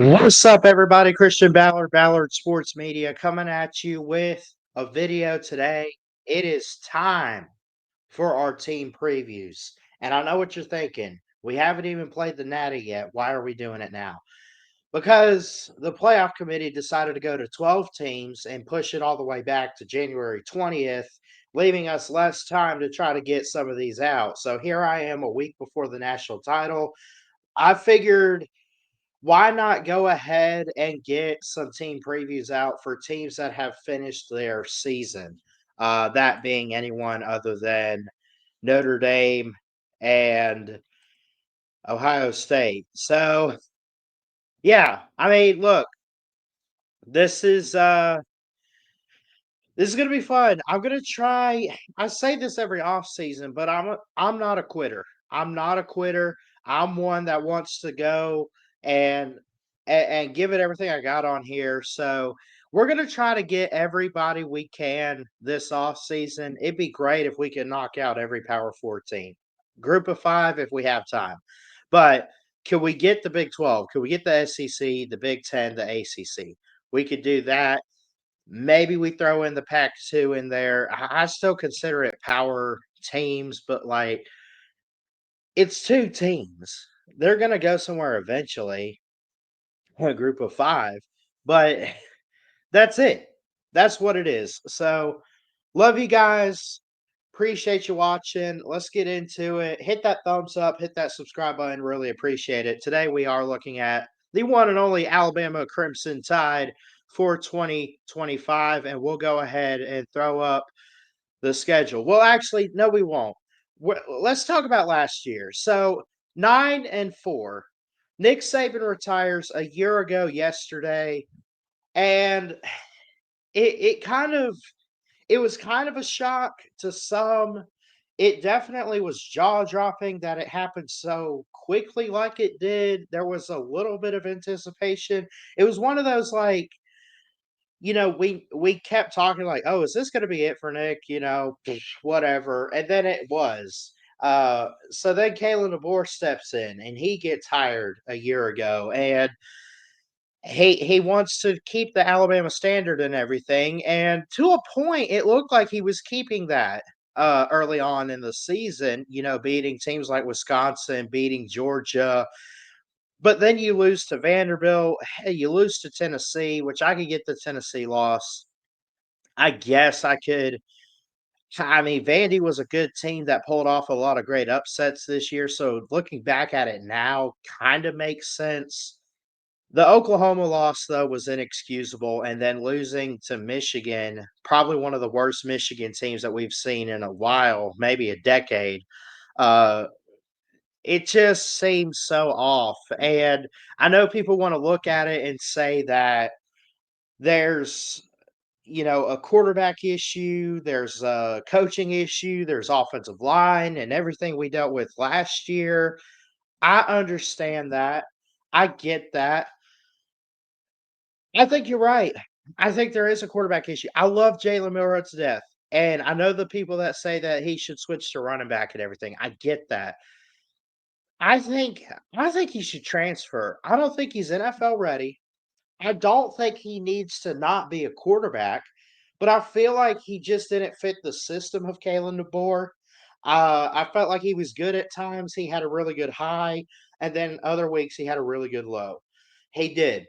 What's up, everybody? Christian Ballard, Ballard Sports Media, coming at you with a video today. It is time for our team previews. And I know what you're thinking. We haven't even played the Natty yet. Why are we doing it now? Because the playoff committee decided to go to 12 teams and push it all the way back to January 20th, leaving us less time to try to get some of these out. So here I am a week before the national title. I figured, why not go ahead and get some team previews out for teams that have finished their season? That being anyone other than Notre Dame and Ohio State. So, yeah, I mean, look, this is this is gonna be fun. I'm gonna try. I say this every off season, but I'm not a quitter. I'm not a quitter. I'm one that wants to go and and give it everything I got on here. So we're gonna try to get everybody we can this off season. It'd be great if we could knock out every Power Four team, group of five if we have time. But can we get the Big 12? Can we get the SEC, the Big 10, the ACC? We could do that. Maybe we throw in the Pac-2 in there. I still consider it power teams, but, like, it's 2 teams. They're gonna go somewhere eventually, a group of 5, but that's it. That's what it is. So, love you guys. Appreciate you watching. Let's get into it. Hit that thumbs up, hit that subscribe button. Really appreciate it. Today we are looking at the one and only Alabama Crimson Tide for 2025, and we'll go ahead and throw up the schedule. Well, actually, no, we won't. Let's talk about last year. So 9-4. Nick Saban retires a year ago yesterday, and it kind of it was kind of a shock to some. It definitely was jaw-dropping that it happened so quickly like it did. There was a little bit of anticipation. It was one of those, like, we kept talking like, "Oh, is this gonna be it for Nick?" Whatever, and then it was. So then Kalen DeBoer steps in, and he gets hired a year ago, and he wants to keep the Alabama standard and everything, and to a point, it looked like he was keeping that, early on in the season, beating teams like Wisconsin, beating Georgia, but then you lose to Vanderbilt, hey, you lose to Tennessee, which I could get the Tennessee loss. I guess I mean, Vandy was a good team that pulled off a lot of great upsets this year, so looking back at it now kinda makes sense. The Oklahoma loss, though, was inexcusable, and then losing to Michigan, probably one of the worst Michigan teams that we've seen in a while, maybe a decade, uh, it just seems so off, and I know people wanna look at it and say that there's, a quarterback issue, there's a coaching issue, there's offensive line, and everything we dealt with last year. I understand that. I get that. I think you're right. I think there is a quarterback issue. I love Jalen Milroe to death, and I know the people that say that he should switch to running back and everything. I get that. I think I think he should transfer. I don't think he's NFL ready. I don't think he needs to not be a quarterback, but I feel like he just didn't fit the system of Kalen DeBoer. I felt like he was good at times. He had a really good high, and then other weeks he had a really good low. He did.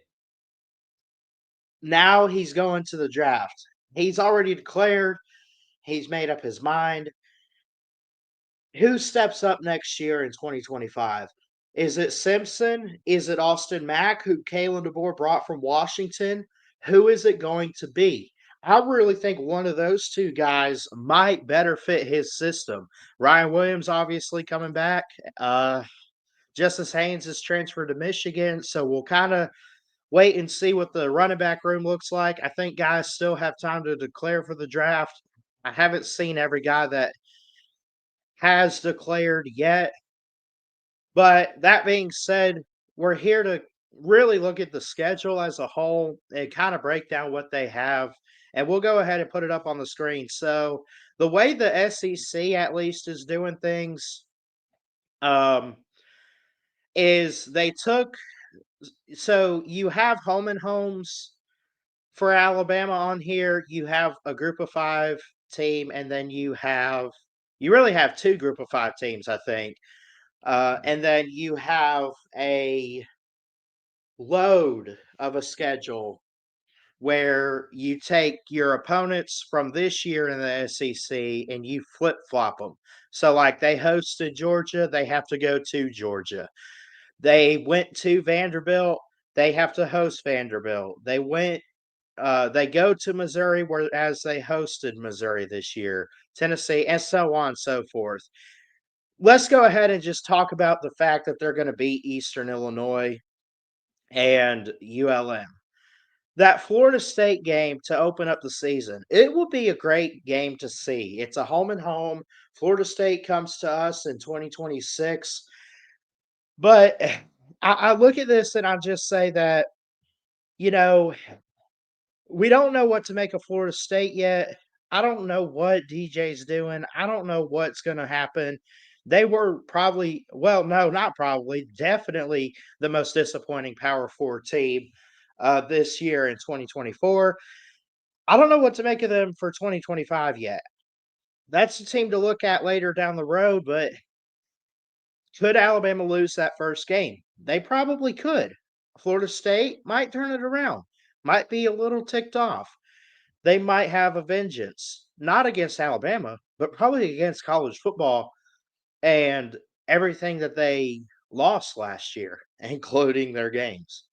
Now he's going to the draft. He's already declared, he's made up his mind. Who steps up next year in 2025? Is it Simpson? Is it Austin Mack, who Kalen DeBoer brought from Washington? Who is it going to be? I really think one of those two guys might better fit his system. Ryan Williams obviously coming back. Justice Haynes is transferred to Michigan, so we'll kind of wait and see what the running back room looks like. I think guys still have time to declare for the draft. I haven't seen every guy that has declared yet. But that being said, we're here to really look at the schedule as a whole and kind of break down what they have. And we'll go ahead and put it up on the screen. So, the way the SEC at least is doing things, um, is they took So you have home and homes for Alabama on here. You have a group of 5 team, and then you really have 2 group of 5 teams, I think. And then you have a load of a schedule where you take your opponents from this year in the SEC and you flip flop them. So, like, they hosted Georgia, they have to go to Georgia. They went to Vanderbilt, they have to host Vanderbilt. They go to Missouri, whereas they hosted Missouri this year, Tennessee, and so on and so forth. Let's go ahead and just talk about the fact that they're going to beat Eastern Illinois and ULM. That Florida State game to open up the season, it will be a great game to see. It's a home and home. Florida State comes to us in 2026. But I look at this and I just say that, you know, we don't know what to make of Florida State yet. I don't know what DJ's doing. I don't know what's going to happen. They were probably, well, no, not probably, definitely the most disappointing Power Four team this year in 2024. I don't know what to make of them for 2025 yet. That's a team to look at later down the road, but could Alabama lose that first game? They probably could. Florida State might turn it around, might be a little ticked off. They might have a vengeance, not against Alabama, but probably against college football and everything that they lost last year, including their games.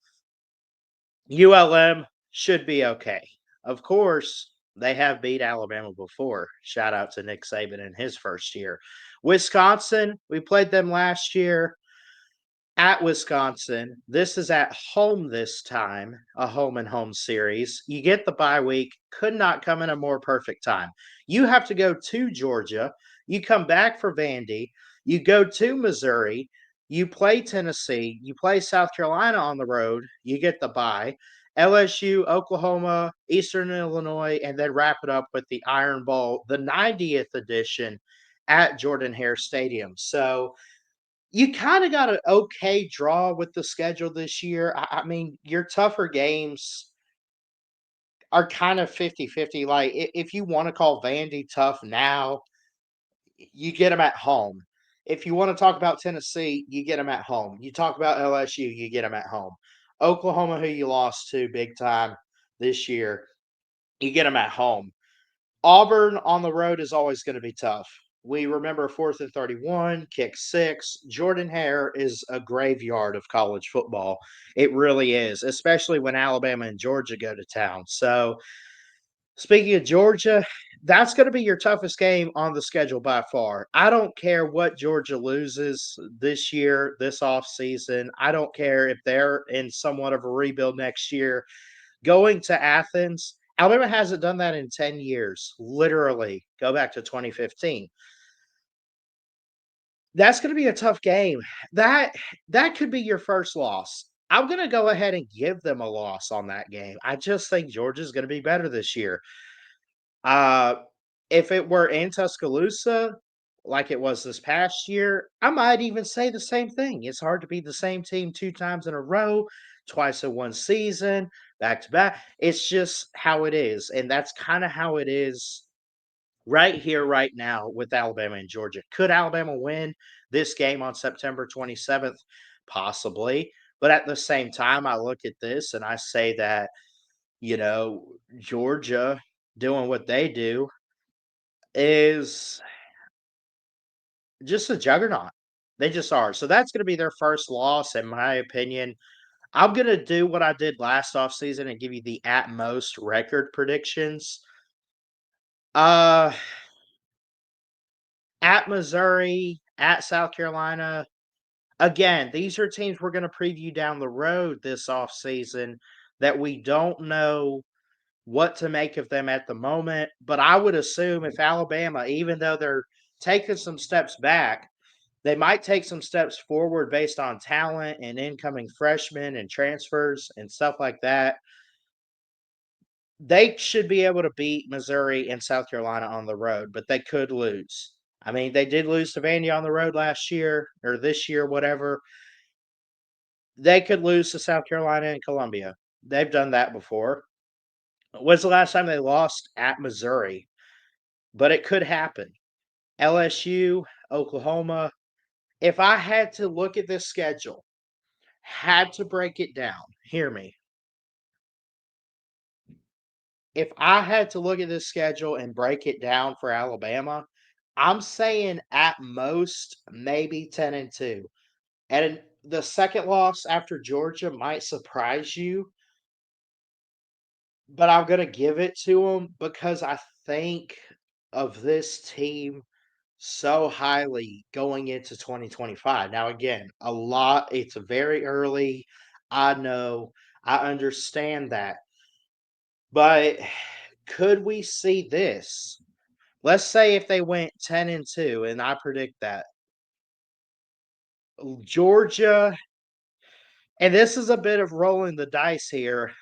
ULM should be okay. Of course, they have beat Alabama before. Shout out to Nick Saban in his first year. Wisconsin, we played them last year at Wisconsin. This is at home this time, a home and home series. You get the bye week. Could not come in a more perfect time. You have to go to Georgia. You come back for Vandy. You go to Missouri. You play Tennessee. You play South Carolina on the road. You get the bye. LSU, Oklahoma, Eastern Illinois, and then wrap it up with the Iron Bowl, the 90th edition at Jordan Hare Stadium. So, you kind of got an okay draw with the schedule this year. I mean, your tougher games are kind of 50-50. Like, if you want to call Vandy tough now, you get them at home. If you want to talk about Tennessee, you get them at home. You talk about LSU, you get them at home. Oklahoma, who you lost to big time this year, you get them at home. Auburn on the road is always going to be tough. We remember 4th and 31, kick six. Jordan Hare is a graveyard of college football. It really is, especially when Alabama and Georgia go to town. So, speaking of Georgia, that's going to be your toughest game on the schedule by far. I don't care what Georgia loses this year, this offseason. I don't care if they're in somewhat of a rebuild next year. Going to Athens, Alabama hasn't done that in 10 years, literally. Go back to 2015. That's going to be a tough game. That that could be your first loss. I'm going to go ahead and give them a loss on that game. I just think Georgia's going to be better this year. Uh, if it were in Tuscaloosa, like it was this past year, I might even say the same thing. It's hard to beat the same team 2 times in a row, twice in one season, back to back. It's just how it is, and that's kinda how it is right here, right now with Alabama and Georgia. Could Alabama win this game on September 27th? Possibly, but at the same time, I look at this and I say that, Georgia doing what they do is just a juggernaut. They just are. So that's going to be their first loss, in my opinion. I'm going to do what I did last offseason and give you the at most record predictions. Uh, at Missouri, at South Carolina. Again, these are teams we're going to preview down the road this offseason that we don't know what to make of them at the moment. But I would assume if Alabama, even though they're taking some steps back, they might take some steps forward based on talent and incoming freshmen and transfers and stuff like that. They should be able to beat Missouri and South Carolina on the road, but they could lose. I mean, they did lose to Vandy on the road last year or this year, whatever. They could lose to South Carolina and Columbia. They've done that before. When's the last time they lost at Missouri? But it could happen. LSU, Oklahoma. If I had to look at this schedule, had to break it down, hear me. If I had to look at this schedule and break it down for Alabama, I'm saying at most maybe 10-2. And the second loss after Georgia might surprise you, but I'm going to give it to them because I think of this team so highly going into 2025. Now, again, it's very early. I know, I understand that. But could we see this? Let's say if they went 10-2, and I predict that Georgia, and this is a bit of rolling the dice here.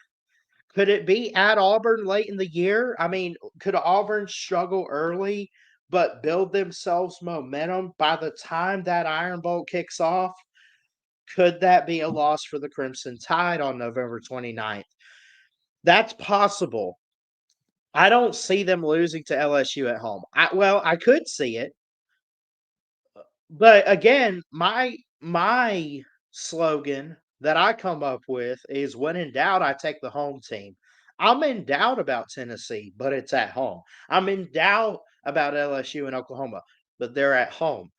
Could it be at Auburn late in the year? I mean, could Auburn struggle early but build themselves momentum by the time that Iron Bowl kicks off? Could that be a loss for the Crimson Tide on November 29th? That's possible. I don't see them losing to LSU at home. I could see it, but again, my slogan that I come up with is when in doubt, I take the home team. I'm in doubt about Tennessee, but it's at home. I'm in doubt about LSU and Oklahoma, but they're at home.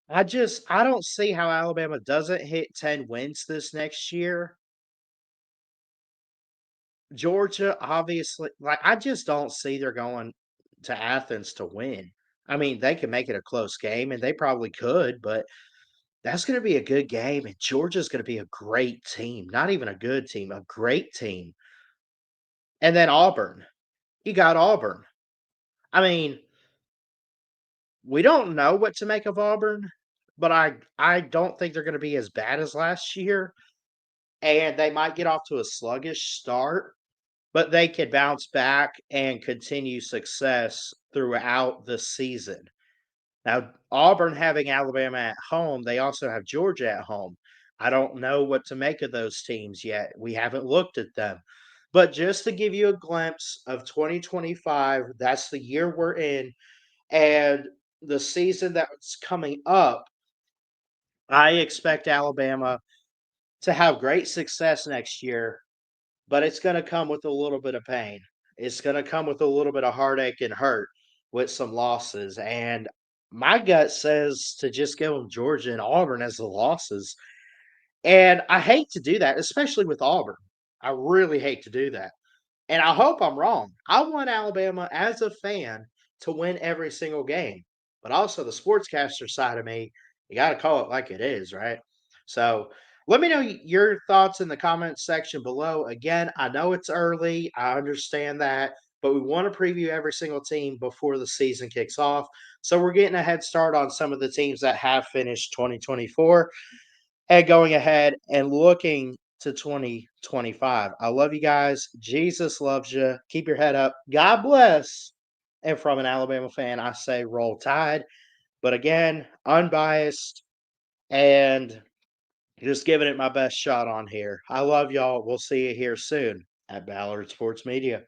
I don't see how Alabama doesn't hit 10 wins this next year. Georgia, obviously, like I just don't see they're going to Athens to win. I mean, they can make it a close game, and they probably could, but that's going to be a good game, and Georgia's going to be a great team. Not even a good team, a great team. And then Auburn. You got Auburn. I mean, we don't know what to make of Auburn, but I don't think they're going to be as bad as last year, and they might get off to a sluggish start, but they could bounce back and continue success throughout the season. Now, Auburn having Alabama at home, they also have Georgia at home. I don't know what to make of those teams yet. We haven't looked at them. But just to give you a glimpse of 2025, that's the year we're in. And the season that's coming up, I expect Alabama to have great success next year, but it's going to come with a little bit of pain. It's going to come with a little bit of heartache and hurt with some losses. And my gut says to just give them Georgia and Auburn as the losses. And I hate to do that, especially with Auburn. I really hate to do that. And I hope I'm wrong. I want Alabama as a fan to win every single game. But also the sportscaster side of me, you got to call it like it is, right? So let me know your thoughts in the comments section below. Again, I know it's early. I understand that. But we want to preview every single team before the season kicks off. So we're getting a head start on some of the teams that have finished 2024 and going ahead and looking to 2025. I love you guys. Jesus loves you. Keep your head up. God bless. And from an Alabama fan, I say roll tide. But again, unbiased and just giving it my best shot on here. I love y'all. We'll see you here soon at Ballard Sports Media.